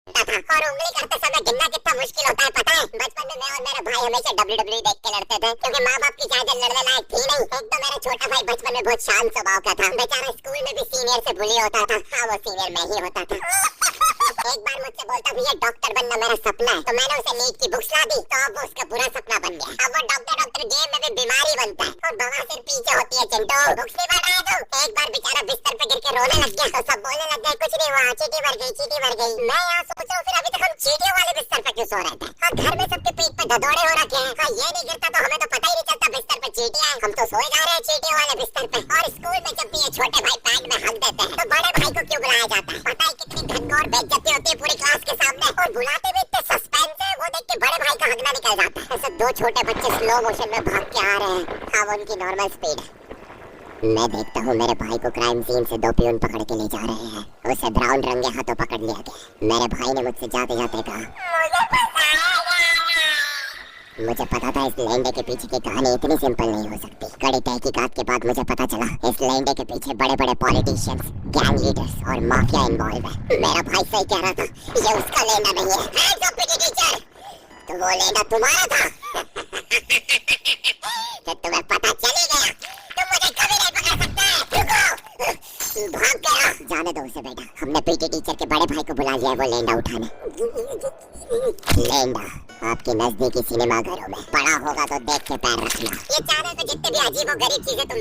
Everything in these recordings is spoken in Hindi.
था और उंगली करते समय गिनना कितना मुश्किल होता है पता है। बचपन में मैं और मेरा भाई हमेशा WWE देख के लड़ते थे क्योंकि माँ बाप की चादर लड़ने लायक थी नहीं। एक तो मेरा छोटा भाई बचपन में बहुत शांत स्वभाव का था, बेचारा स्कूल में भी सीनियर से बुली होता था। हाँ वो सीनियर मैं ही होता था। एक बार मुझसे बोलता भैया डॉक्टर बनना मेरा सपना है, तो मैंने उसे नीट की बुक्स ला दी, तो अब वो उसका बुरा सपना बन गया। अब वो डॉक्टर गेम में भी बीमारी बनता है और बवासीर पीछे होती है। चिंटू बुक्स नहीं पढ़ रहा है तो। एक बार बेचारा बिस्तर पे गिर के रोने लग गया तो सब बोलने लग गए कुछ नहीं हुआ, चींटी भर गई चींटी भर गई। मैं यहाँ सोच रहा हूँ फिर अभी तक हम चींटियों वाले बिस्तर पे क्यों सो रहे थे। हाँ घर में सबके पेट पे धदोड़े हो रखे हैं। हाँ ये नहीं गिरता तो हमें तो पता ही नहीं चलता बिस्तर पे चींटियां हैं, हम तो सोए जा रहे हैं चींटियों वाले बिस्तर पे। और स्कूल में जब भी ये छोटे भाई पैड में हक देते हैं तो बड़े भाई को क्यों बुलाया जाता है। पता है कितनी घनघोर बेइज्जती होती है पूरी क्लास के सामने, और बुलाते भी इतने सस्पेंस है, वो देख के बड़े भाई का हगना निकल जाता है। ऐसे दो छोटे बच्चे स्लो मोशन में भाग के आ रहे हैं। हाँ वो उनकी नॉर्मल स्पीड है। मैं देखता हूँ मेरे भाई को क्राइम सीन से दो पियून पकड़ के ले जा रहे हैं। उसे ब्राउन रंगे हाथों पकड़ लिया गया। मेरे भाई ने मुझसे जाते जाते कहा मुझे पता था इस लैंडे के पीछे की कहानी इतनी सिंपल नहीं हो सकती। कड़ी तहकीकात के बाद मुझे पता चला इस लैंडे के पीछे बड़े बड़े पॉलिटिशियंस, गैंग लीडर्स और माफिया इन्वॉल्व है। मेरा भाई सही कह रहा था, ये उसका लैंडा नहीं है। हैंड्स अप पीटी टीचर, तो वो लैंडा तुम्हारा था। तो तुम्हें पता चल ही गया, तुम मुझे कभी नहीं पकड़ सकते। रुको, भाग गया। जाने दो उसे बेटा, हमने पीटी टीचर के बड़े भाई को बुला लिया है वो लैंडा उठाने। लैंडा आपके नजदीकी सिनेमा घरों में पड़ा होगा तो देख के पैर रखना। ये चैनल पे जितने भी अजीब और गरीब चीजें तुम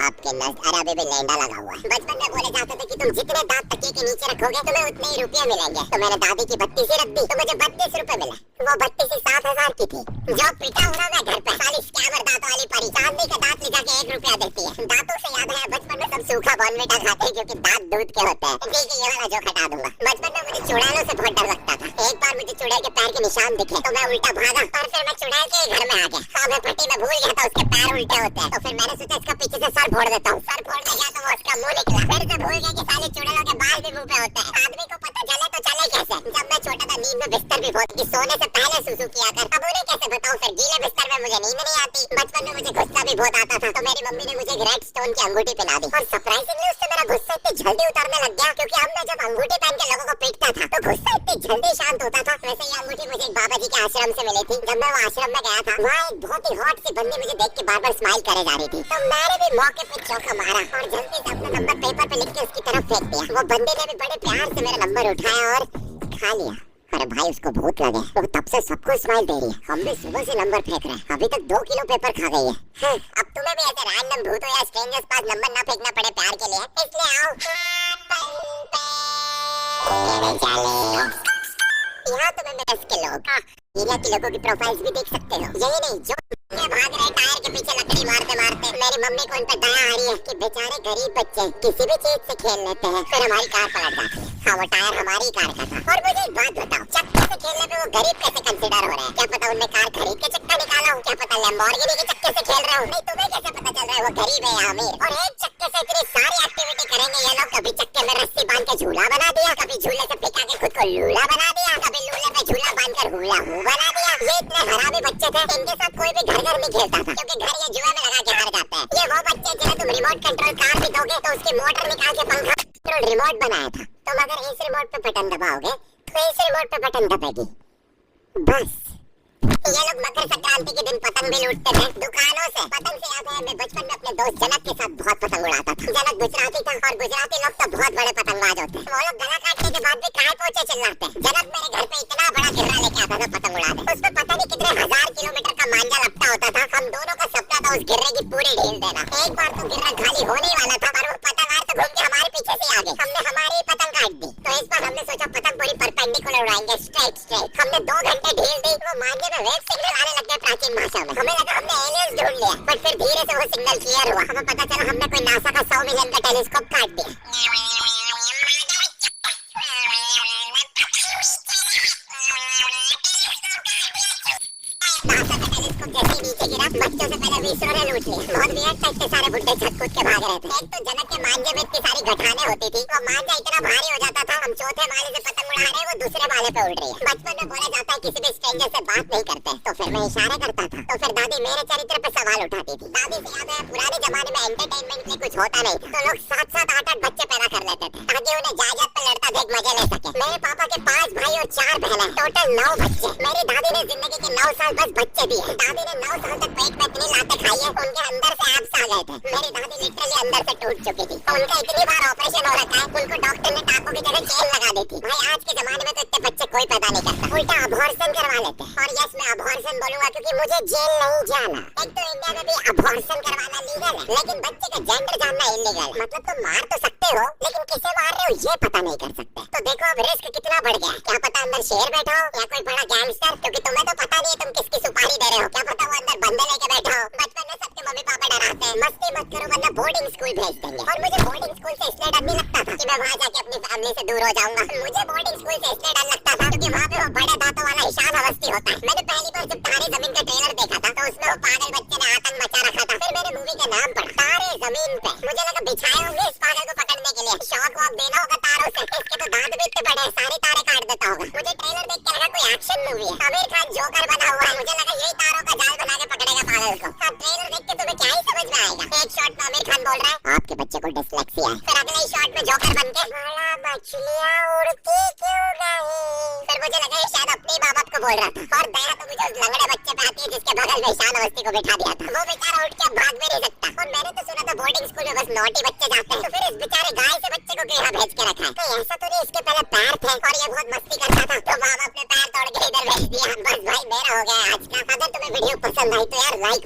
आपके अरे अभी लैंडा लगा हुआ है। बचपन में बोले जाते थे कि तुम जितने दांत तकिए के नीचे रखोगे तुम्हें उतने ही रुपये मिलेंगे। तो मैंने दादी की 32 रख दी तो मुझे 32 रुपए मिले। वो 32 7,000 की थी। जो पिटा हुआ मैं घर पे साली स्कैमर दांत वाली परी चांदी का दांत लिखा के 1 रुपया देती है। दांतों से याद है बचपन में सब सूखा बॉर्नविटा खाते हैं क्योंकि दांत दूध के होते हैं। ठीक है ये वाला जो हटा दूंगा। बचपन में मुझे चुड़ैलों से बहुत डर लगता था। एक बार मुझे चुड़ैल के पैर के निशान दिखे तो मैं उल्टा भागा और फिर मैं चुड़ैल के घर में आ गया। हाँ मैं पट्टी में भूल गया था उसके पैर उल्टे होते हैं। तो फिर मैंने सोचा इसका पीछे से सर फोड़ देता हूँ। सर फोड़ने गया तो वो उसका मुंह निकला। फिर से भूल गया कि साले चुड़ैलों के बाल भी मुंह पे होते हैं। आदमी को पता चले तो चले कैसे। जब मैं छोटा था नींद में बिस्तर भी बहुत कि सोने से पहले सुसु किया कर। अब उन्हें कैसे बताऊं फिर गीले बिस्तर में मुझे नींद नहीं आती। बचपन में मुझे गुस्सा भी बहुत आता था तो मेरी मम्मी ने मुझे रेड स्टोन की अंगूठी पहना दी और सरप्राइजिंगली उससे मेरा गुस्सा इतनी जल्दी उतरने लग गया क्योंकि अब मैं जब अंगूठी पहन के लोगों को पीटता था तो गुस्सा इतनी जल्दी शांत होता था। वैसे ये अंगूठी मुझे एक बाबा जी के आश्रम से मिली थी। जब मैं वो आश्रम में गया था वहाँ एक बहुत ही हॉट सी बंदी मुझे देख के बार बार स्माइल करे जा रही थी तो मैंने भी मौके पे चौका मारा और जल्दी से अपना नंबर पेपर पे लिख के उसकी तरफ फेंक दिया। वो बंदी ने भी बड़े प्यार से मेरा नंबर उठाया और खा लिया। अरे भाई उसको भूत लगे वो तब से सबको स्माइल दे रही है। हम भी सुबह से नंबर फेंक रहे हैं, अभी तक 2 किलो पेपर खा गई है। अब तुम्हें भी ऐसे रैंडम भूतों या स्ट्रेंजर्स पास नंबर ना फेंकना पड़े प्यार के लिए, इसलिए आओ यहाँ तुम्हें मिस के लोग एरिया के लोगों की प्रोफाइल्स भी देख सकते हो। यही नहीं जो भाग रहे टायर के पीछे लकड़ी मारते मारते मेरी मम्मी को उन पर दया आ रही है कि बेचारे गरीब बच्चे किसी भी चीज से खेल लेते हैं फिर हमारी कार पलट जाती है। हाँ वो टायर हमारी कार का था। और मुझे एक बात बताओ चक्के से खेलने पे वो गरीब कैसे कंसीडर हो रहे हैं। क्या पता उनने कार खरीद के चक्का निकाला हो, क्या पता लैम्बोर्गिनी के चक्के से खेल रहे हो। नहीं तुम्हें कैसे पता चल रहा है वो गरीब है या अमीर। और एक चक्के से इतनी सारी एक्टिविटी करेंगे ये लोग। कभी चक्के में रस्सी बांध के झूला बना दिया, कभी झूले से फेंका के खुद को लूला बना दिया, कभी लूले पे झूला बांध कर हुला हू बना दिया। ये इतने हरामी बच्चे थे इनके साथ कोई भी घर नहीं खेलता था क्योंकि घर ये जुए में लगा के हार जाते हैं। ये वो बच्चे जिन्हें तुम रिमोट कंट्रोल कार भी दोगे तो उसकी मोटर निकाल के पंखा कंट्रोल रिमोट बनाया था। तुम अगर इस रिमोट पे बटन दबाओगे तो इस रिमोट पे बटन दबेगी बस। ये लोग मकर संक्रांति के दिन पतंग भी लूटते थे दुकानों से। पतंग से याद है मैं बचपन में अपने दोस्त जनक के साथ बहुत पतंग उड़ाता था। जनक गुजराती था और गुजराती लोग तो बहुत बड़े पतंगबाज होते हैं। वो लोग गला काटने के बाद भी काय पोछे चिल्लाते। जनक मेरे घर पे इतना बड़ा घेरा लेके आता था पतंग उड़ाने। उसमें पता नहीं कितने 1000 किलोमीटर का मांझा लपटा होता था। हम दोनों का सपना था उस गिर्रे की पूरी ढील देना। एक बार तो गिर्रा खाली होने वाला था पर वो पतंगार तो घूम के हमारे पीछे से आ गए। हमने हमारी पतंग काट दी। तो इस बार हमने सोचा पतंग पूरी परपेंडिकुलर उड़ाएंगे स्ट्रेट। हमने 2 घंटे ढील दी। वो मांझे में वेव सिग्नल आने लग गए प्राचीन भाषा में। हमें लगा हमने एलियंस ढूंढ लिया पर फिर धीरे से वो सिग्नल क्लियर हुआ। हमें पता चला हमने कोई नासा का 100 मिलियन का टेलीस्कोप काट दिया। नीचे गिरा बच्चों से पहले विसरो ने लूट लिया। बहुत वियर्ड था इतने सारे बुड्ढे छत कूद के भाग रहे थे। एक तो जनक के मांझे में इतनी सारी गठाने होती थी वो मांझा इतना भारी हो जाता था हम चौथे माले से पतंग उड़ा रहे वो दूसरे माले पे उड़ रही है। बचपन में बोला जाता है किसी भी स्ट्रेंजर से बात नहीं करते तो फिर मैं इशारे करता था तो फिर दादी मेरे चरित्र पे सवाल उठाती थी। दादी से याद है पुराने जमाने में एंटरटेनमेंट में कुछ होता नहीं था तो लोग 7-7 8-8 बच्चे पैदा कर लेते थे ताकि उन्हें जायदाद पे लड़ता देख मजे ले सके। मेरे पापा के 5 भाई और 4 बहनें, टोटल 9 बच्चे। मेरी दादी ने जिंदगी के 9 साल बस बच्चे दिए। दादी ने 9 साल तक पेट में इतनी लातें खाई है, उनके अंदर से एब्स आ गए थे। मेरी दादी लिटरली अंदर से टूट चुकी थी। उनका इतनी बार ऑपरेशन हो रखा है, उनको डॉक्टर ने टाकों की जगह चेन लगा दी थी। भाई आज के जमाने में तो इतने बच्चे कोई पैदा नहीं करता, उल्टा अबॉर्शन करवा लेते हैं। और यस, मैं अबॉर्शन बोलूंगा क्योंकि मुझे जेल नहीं जाना। एक तो इंडिया में भी अबॉर्शन करवाना लीगल है, लेकिन बच्चे का जेंडर जानना इलीगल है। मतलब तुम मार तो सकते हो, लेकिन किसे मार रहे हो ये पता नहीं कर सकते। तो देखो अब रिस्क कितना बढ़ गया। क्या पता अंदर शेर बैठा हो या कोई बड़ा गैंगस्टर, क्योंकि तुम्हें तो पता नहीं है तुम किसकी सुपारी दे रहे हो। क्या पता वो अंदर बंदे लेके बैठा हो। बचपन में सबके मम्मी पापा डराते हैं, मस्ती मत करो वरना बोर्डिंग स्कूल भेज देंगे। और मुझे बोर्डिंग स्कूल से इसलिए डर नहीं लगता था कि मैं वहाँ जाके अपनी फैमिली से दूर हो जाऊंगा। मुझे बोर्डिंग स्कूल से इसलिए डर लगता था क्योंकि वहाँ पे वो बड़े दांतों वाला ईशान अवस्थी होता है। मैंने पहली बार जब तारे जमीन का ट्रेलर देखा था तो उसमें वो पागल बच्चे ने आतंक मचा रखा था। फिर मैंने मूवी का नाम पढ़ा, तारे जमीन पे। मुझे लगा बिछाए होंगे इस पागल को पकड़ने के लिए, शॉक वॉक देना होगा तारों से। इसके तो दांत भी इतने बड़े हैं, सारे तारे काट देता होगा। मुझे ट्रेलर देख के लगा कोई एक्शन मूवी है, आमिर खान जोकर बना हुआ है। मुझे लगा यही तारों का जाल बना के पकड़ेगा पागल को। अब ट्रेलर देख के तुम्हें क्या ही समझ में आएगा। एक शॉट में आमिर खान बोल रहा है आपके बच्चे को डिसलेक्सिया है, फिर अगले ही शॉट में जोकर बन के बड़ा मछलियां उड़ती क्यों नहीं। फिर मुझे लगा ये शायद अपने माँ बाप को बोल रहा था। और दया तो मुझे उस लंगड़े बच्चे पे आती है जिसके बगल में ईशान अवस्थी को बिठा दिया था। वो बेचारा उठ के भाग भी नहीं सकता। और मैंने तो सुना था बोर्डिंग स्कूल में बस नॉटी बच्चे जाते हैं, तो फिर इस बेचारे गाय से बच्चे को यहाँ भेज के रखा है। तो ऐसा तो नहीं इसके पहले पैर थे और ये बहुत मस्ती करता था, तो माँ बाप ने पैर तोड़ के इधर भेज दिया। बस भाई मेरा हो गया आज का। अगर तुम्हें वीडियो पसंद आई तो यार लाइक